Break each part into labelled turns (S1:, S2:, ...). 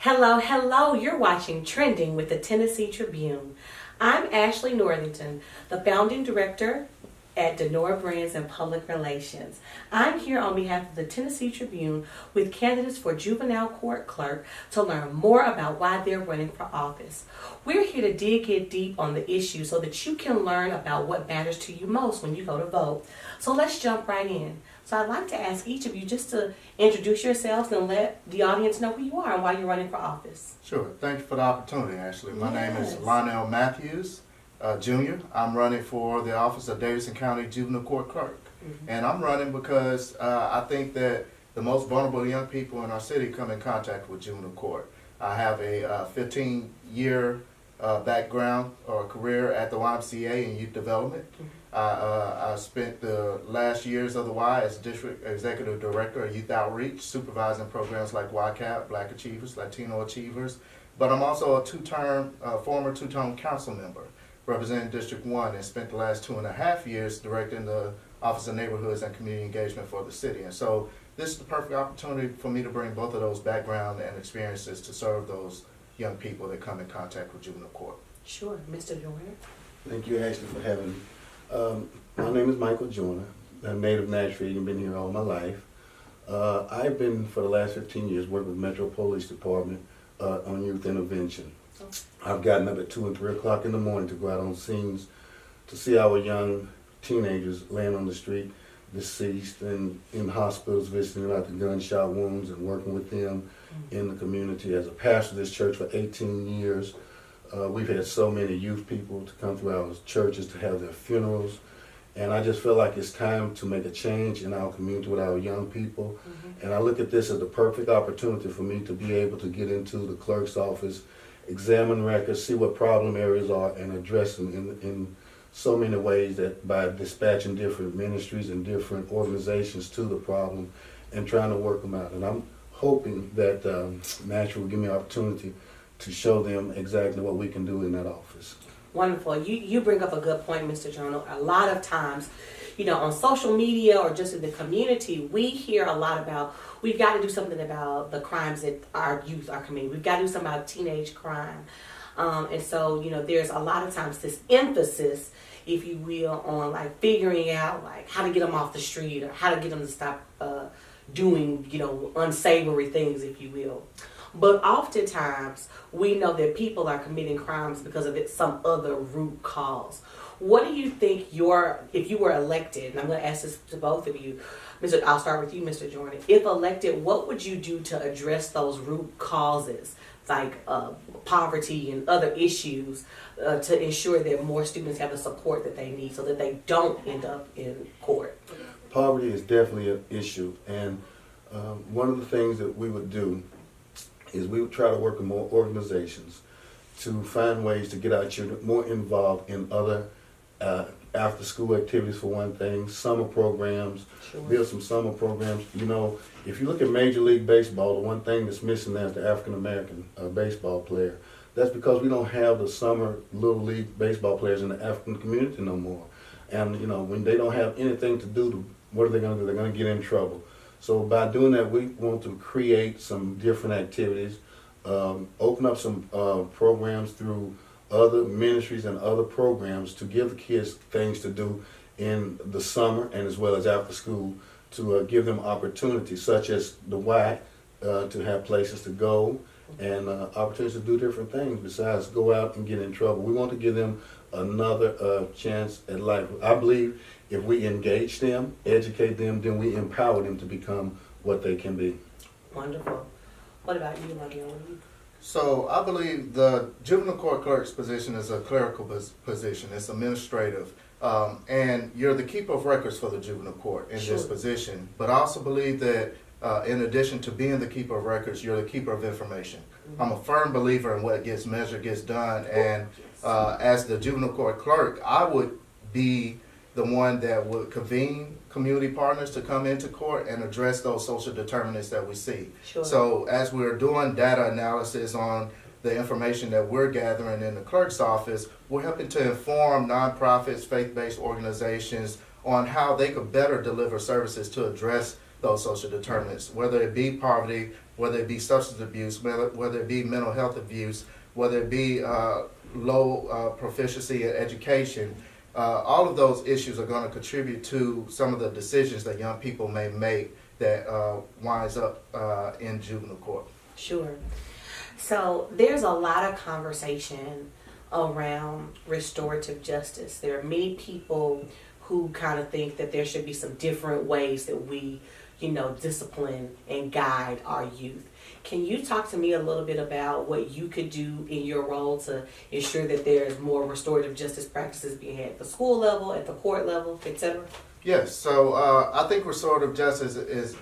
S1: Hello, hello. You're watching Trending with the Tennessee Tribune. I'm Ashley Northington, the founding director at DENOR Brands and Public Relations. I'm here on behalf of the Tennessee Tribune with candidates for Juvenile Court Clerk to learn more about why they're running for office. We're here to dig deep on the issue so that you can learn about what matters to you most when you go to vote. So let's jump right in. So I'd like to ask each of you just to introduce yourselves and let the audience know who you are and why you're running for office.
S2: Sure. Thank you for the opportunity, Ashley. My name is Lonnell Matthews, Jr. I'm running for the office of Davidson County Juvenile Court Clerk. And I'm running because I think that the most vulnerable young people in our city come in contact with juvenile court. I have a 15-year background or career at the YMCA in youth development. I spent the last years of the Y as District Executive Director of Youth Outreach, supervising programs like YCAP, Black Achievers, Latino Achievers. But I'm also a former two-term council member representing District 1 and spent the last 2.5 years directing the Office of Neighborhoods and Community Engagement for the city. And so this is the perfect opportunity for me to bring both of those background and experiences to serve those young people that come in contact with juvenile court.
S1: Sure. Mr. Joyner.
S3: Thank you, Ashley, for having me. My name is Michael Joyner. I'm native of Nashville and been here all my life. I've been, for the last 15 years, working with Metro Police Department on youth intervention. I've gotten up at 2 and 3 o'clock in the morning to go out on scenes to see our young teenagers laying on the street, deceased, and in hospitals, visiting about the gunshot wounds and working with them in the community. As a pastor of this church for 18 years, we've had so many youth people to come through our churches to have their funerals. And I just feel like it's time to make a change in our community with our young people. And I look at this as the perfect opportunity for me to be able to get into the clerk's office, examine records, see what problem areas are, and address them in so many ways, that by dispatching different ministries and different organizations to the problem and trying to work them out. And I'm hoping that Nashville will give me an opportunity to show them exactly what we can do in that office.
S1: Wonderful. You bring up a good point, Mr. Joyner. A lot of times, on social media or just in the community, we hear a lot about, we've got to do something about the crimes that our youth are committing. We've got to do something about teenage crime. And so, there's a lot of times this emphasis, if you will, on like figuring out like how to get them off the street or how to get them to stop doing, unsavory things, if you will. But oftentimes, we know that people are committing crimes because of some other root cause. What do you think if you were elected, and I'm going to ask this to both of you, I'll start with you, Mr. Joyner. If elected, what would you do to address those root causes, like poverty and other issues, to ensure that more students have the support that they need so that they don't end up in court?
S3: Poverty is definitely an issue. And one of the things that we would do is we would try to work with more organizations to find ways to get our children more involved in other after-school activities, for one thing, summer programs, build some summer programs. If you look at Major League Baseball, the one thing that's missing there is the African-American baseball player. That's because we don't have the summer Little League baseball players in the African community no more. And, when they don't have anything to do, what are they going to do? They're going to get in trouble. So by doing that, we want to create some different activities, open up some programs through other ministries and other programs to give the kids things to do in the summer and as well as after school, to give them opportunities such as the Y, to have places to go and opportunities to do different things besides go out and get in trouble. We want to give them another chance at life. I believe if we engage them, educate them, then we empower them to become what they can be.
S1: Wonderful. What about you, Lonnell?
S2: So I believe the juvenile court clerk's position is a clerical position. It's administrative. And you're the keeper of records for the juvenile court in this position. But I also believe that in addition to being the keeper of records, you're the keeper of information. I'm a firm believer in what gets measured gets done. And as the juvenile court clerk, I would be the one that would convene community partners to come into court and address those social determinants that we see. So as we're doing data analysis on the information that we're gathering in the clerk's office, we're helping to inform nonprofits, faith-based organizations on how they could better deliver services to address those social determinants, whether it be poverty, whether it be substance abuse, whether it be mental health abuse, whether it be low proficiency in education. All of those issues are going to contribute to some of the decisions that young people may make that winds up in juvenile court.
S1: Sure. So there's a lot of conversation around restorative justice. There are many people who kind of think that there should be some different ways that we, discipline and guide our youth. Can you talk to me a little bit about what you could do in your role to ensure that there's more restorative justice practices being had at the school level, at the court level, etc.?
S2: Yes, so I think restorative justice is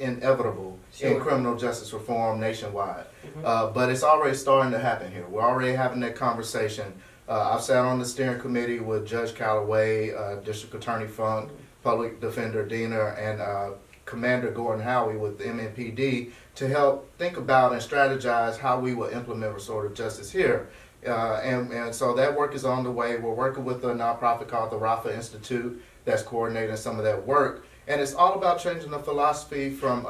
S2: inevitable in criminal justice reform nationwide. But it's already starting to happen here. We're already having that conversation. I've sat on the steering committee with Judge Calloway, District Attorney Funk, Public Defender DENOR, and Commander Gordon Howie with the MNPD to help think about and strategize how we will implement restorative justice here. And so that work is on the way. We're working with a nonprofit called the Rafa Institute that's coordinating some of that work. And it's all about changing the philosophy from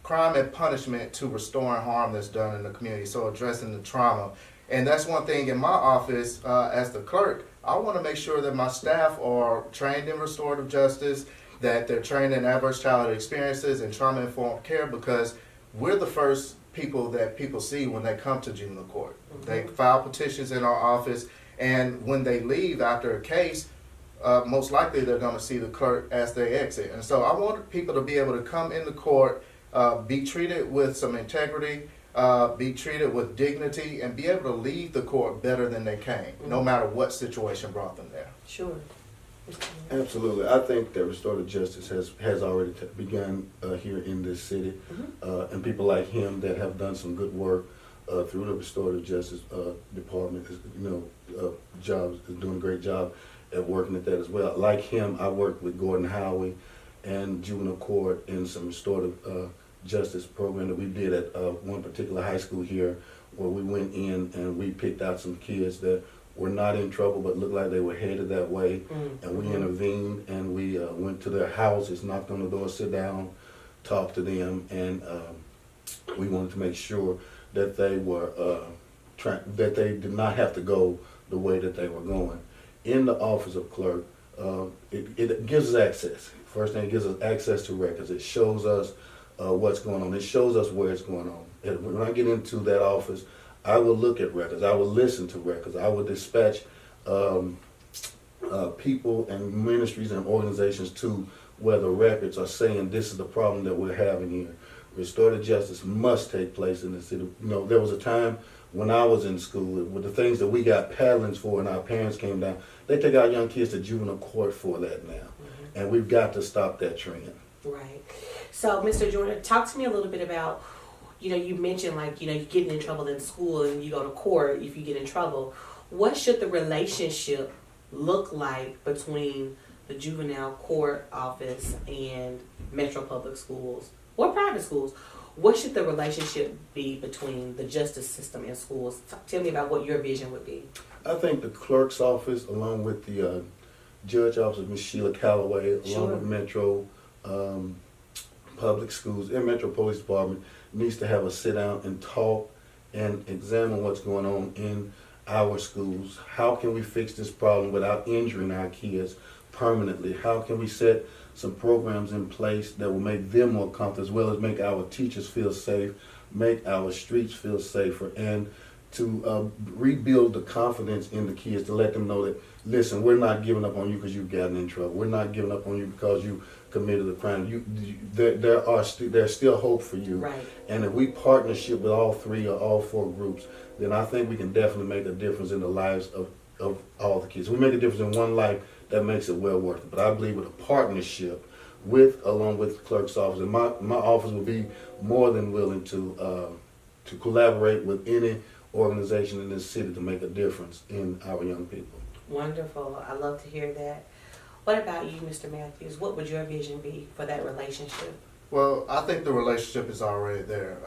S2: crime and punishment to restoring harm that's done in the community, so addressing the trauma. And that's one thing in my office as the clerk. I want to make sure that my staff are trained in restorative justice, that they're trained in adverse childhood experiences and trauma-informed care, because we're the first people that people see when they come to juvenile court. They file petitions in our office, and when they leave after a case, most likely they're going to see the clerk as they exit. And so I want people to be able to come into court, be treated with some integrity, be treated with dignity, and be able to leave the court better than they came, no matter what situation brought them there.
S1: Sure.
S3: Absolutely. I think that restorative justice has already begun here in this city, and people like him that have done some good work through the restorative justice department, is doing a great job at working at that as well. Like him, I worked with Gordon Howie and Juvenile Court in some restorative justice program that we did at one particular high school here, where we went in and we picked out some kids that were not in trouble but looked like they were headed that way, and we intervened, and we went to their houses, knocked on the door, sit down, talked to them, and we wanted to make sure that they were that they did not have to go the way that they were going. In the office of clerk, it gives us access. First thing, it gives us access to records. It shows us what's going on. It shows us where it's going on. And when I get into that office, I will look at records. I will listen to records. I will dispatch people and ministries and organizations to where the records are saying this is the problem that we're having here. Restorative justice must take place in the city. There was a time when I was in school with the things that we got paddlings for and our parents came down. They take our young kids to juvenile court for that now. And we've got to stop that trend.
S1: Right. So, Mr. Joyner, talk to me a little bit about, you mentioned you're getting in trouble in school and you go to court if you get in trouble. What should the relationship look like between the juvenile court office and Metro Public Schools or private schools? What should the relationship be between the justice system and schools? Tell me about what your vision would be.
S3: I think the clerk's office, along with the judge office, Ms. Sheila Calloway, along with Metro Public Schools and Metro Police Department, needs to have a sit down and talk and examine what's going on in our schools. How can we fix this problem without injuring our kids permanently? How can we set some programs in place that will make them more comfortable, as well as make our teachers feel safe, make our streets feel safer, and to rebuild the confidence in the kids, to let them know that, listen, we're not giving up on you because you've gotten in trouble. We're not giving up on you because you committed a crime. There's still hope for you.
S1: Right.
S3: And if we partnership with all three or all four groups, then I think we can definitely make a difference in the lives of all the kids. We make a difference in one life, that makes it well worth it. But I believe with a partnership along with the clerk's office, and my office will be more than willing to collaborate with any organization in this city to make a difference in our young people.
S1: Wonderful. I love to hear that. What about you, Mr. Matthews? What would your vision be for that relationship
S2: Well, I think the relationship is already there.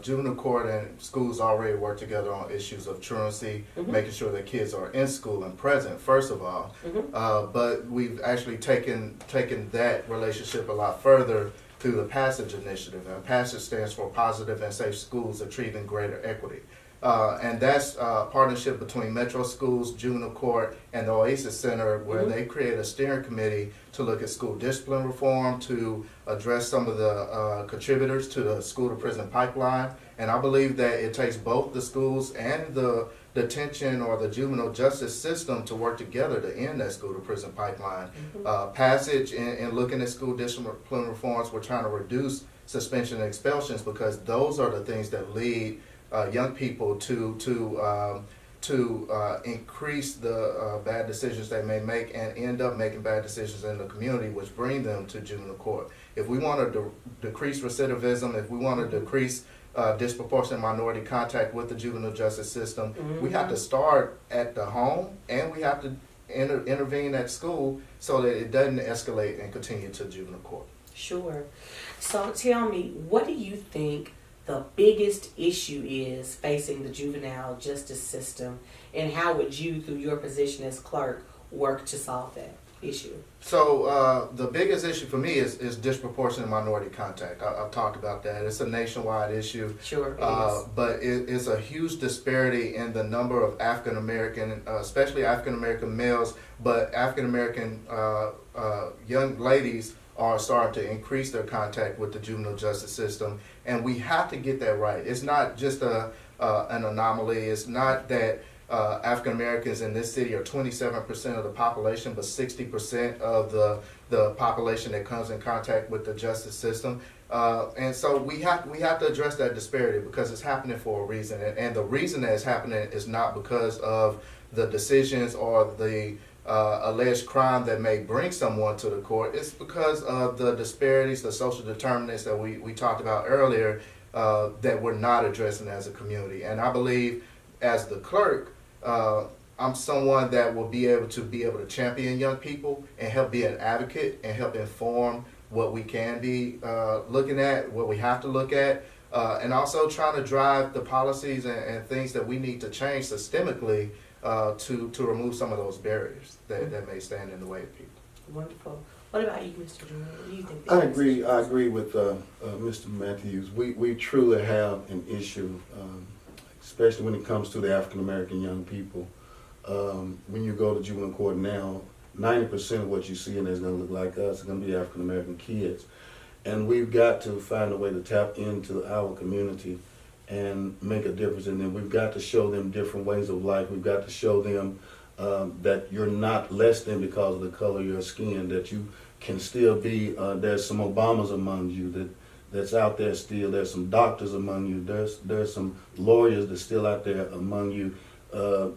S2: Juvenile court and schools already work together on issues of truancy, making sure that kids are in school and present, first of all. But we've actually taken that relationship a lot further through the PASSAGE initiative. And PASSAGE stands for Positive and Safe Schools Achieving Greater Equity. And that's a partnership between Metro Schools, Juvenile Court, and the Oasis Center, where they create a steering committee to look at school discipline reform, to address some of the contributors to the school-to-prison pipeline. And I believe that it takes both the schools and the detention or the juvenile justice system to work together to end that school-to-prison pipeline. PASSAGE, in looking at school discipline reforms, we're trying to reduce suspension and expulsions because those are the things that lead young people to increase the bad decisions they may make and end up making bad decisions in the community, which bring them to juvenile court. If we want to decrease recidivism, if we want to decrease disproportionate minority contact with the juvenile justice system, we have to start at the home and we have to intervene at school so that it doesn't escalate and continue to juvenile court.
S1: Sure. So tell me, what do you think the biggest issue is facing the juvenile justice system, and how would you, through your position as clerk, work to solve that issue?
S2: So the biggest issue for me is disproportionate minority contact. I've talked about that. It's a nationwide issue.
S1: Sure, it is.
S2: But it's a huge disparity in the number of African American, especially African American males, but African American young ladies are starting to increase their contact with the juvenile justice system, and we have to get that right. It's not just an anomaly. It's not that African Americans in this city are 27% of the population, but 60% of the population that comes in contact with the justice system. And so we have to address that disparity because it's happening for a reason, and the reason that it's happening is not because of the decisions or the alleged crime that may bring someone to the court. It's because of the disparities, the social determinants that we talked about earlier that we're not addressing as a community. And I believe as the clerk, I'm someone that will be able to champion young people and help be an advocate and help inform what we can be looking at, what we have to look at, and also trying to drive the policies and things that we need to change systemically to remove some of those barriers that may stand in the way of people.
S1: Wonderful. What about you, Mr. Joyner? What do you think?
S3: I agree with Mr. Matthews. We truly have an issue, especially when it comes to the African American young people. When you go to juvenile court now, 90% of what you see in there is going to look like us. It's going to be African American kids. And we've got to find a way to tap into our community and make a difference in them. We've got to show them different ways of life. We've got to show them that you're not less than because of the color of your skin, that you can still be, there's some Obamas among you that's out there still. There's some doctors among you. There's some lawyers that's still out there among you.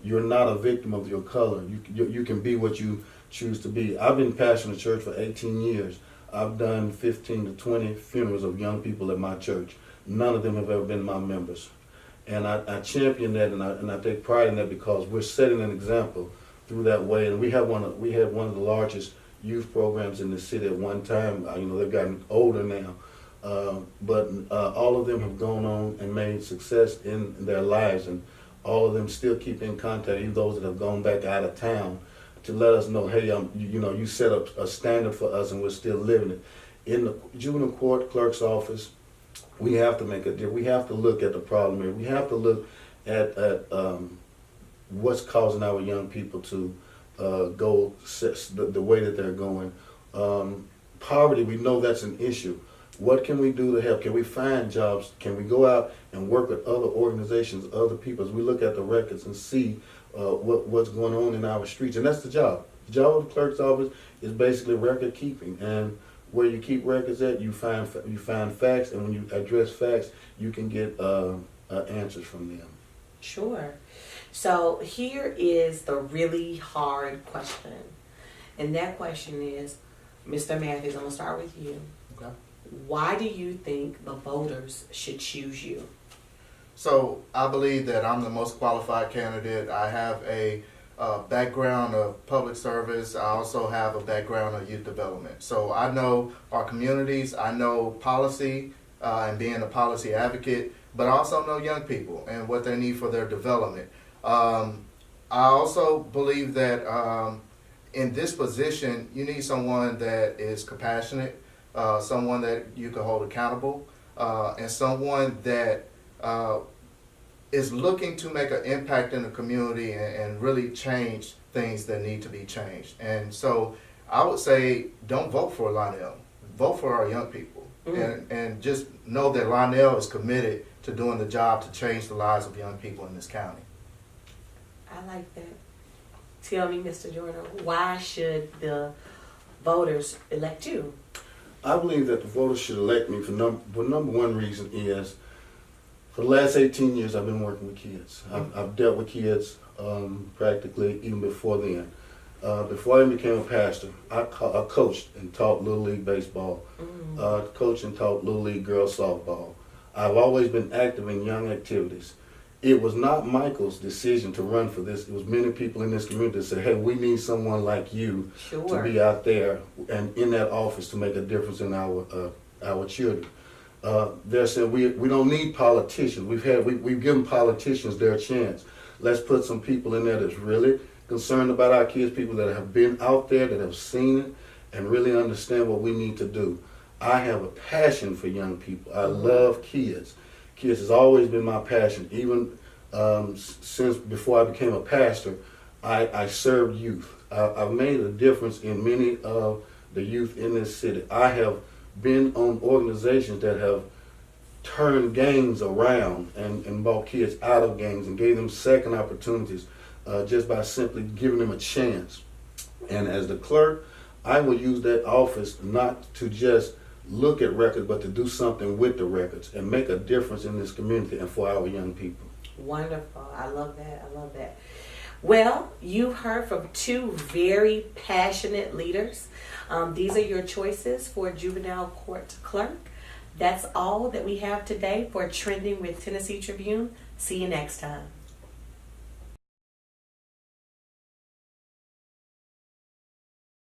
S3: You're not a victim of your color. You can be what you choose to be. I've been pastoring the church for 18 years. I've done 15 to 20 funerals of young people at my church. None of them have ever been my members. And I champion that, and I take pride in that because we're setting an example through that way. And we had one of the largest youth programs in the city at one time. They've gotten older now. But all of them have gone on and made success in their lives, and all of them still keep in contact, even those that have gone back out of town, to let us know, hey, you set up a standard for us and we're still living it. In the Juvenile Court Clerk's office, we have to make a difference. We have to look at the problem here. We have to look at what's causing our young people to go the way that they're going. Poverty, we know that's an issue. What can we do to help? Can we find jobs? Can we go out and work with other organizations, other people? As we look at the records and see what's going on in our streets. And that's the job. The job of the clerk's office is basically record keeping. And where you keep records at, you find facts, and when you address facts, you can get answers from them.
S1: Sure. So here is the really hard question. And that question is, Mr. Matthews, I'm going to start with you.
S2: Okay.
S1: Why do you think the voters should choose you?
S2: So I believe that I'm the most qualified candidate. I have a background of public service. I also have a background of youth development. So I know our communities, I know policy and being a policy advocate, but I also know young people and what they need for their development. I also believe that in this position, you need someone that is compassionate, someone that you can hold accountable, and someone that is looking to make an impact in the community and really change things that need to be changed. And so I would say don't vote for Lonnell. Vote for our young people. And just know that Lonnell is committed to doing the job to change the lives of young people in this county.
S1: I like that. Tell me, Mr. Joyner, why should the voters elect you?
S3: I believe that the voters should elect me for number one reason is for the last 18 years I've been working with kids. I've dealt with kids practically even before then. Before I became a pastor, I coached and taught Little League baseball, coached and taught Little League girls softball. I've always been active in young activities. It was not Michael's decision to run for this. It was many people in this community that said, hey, we need someone like you to be out there and in that office to make a difference in our children. They said, we don't need politicians. We've given politicians their chance. Let's put some people in there that's really concerned about our kids, people that have been out there, that have seen it, and really understand what we need to do. I have a passion for young people. I love kids. Kids has always been my passion. Even since before I became a pastor, I served youth. I've made a difference in many of the youth in this city. I have been on organizations that have turned gangs around and brought kids out of gangs and gave them second opportunities just by simply giving them a chance. And as the clerk, I will use that office not to just look at records, but to do something with the records and make a difference in this community and for our young people.
S1: Wonderful. I love that. I love that. Well, you've heard from two very passionate leaders. These are your choices for Juvenile Court Clerk. That's all that we have today for Trending with Tennessee Tribune. See you next time.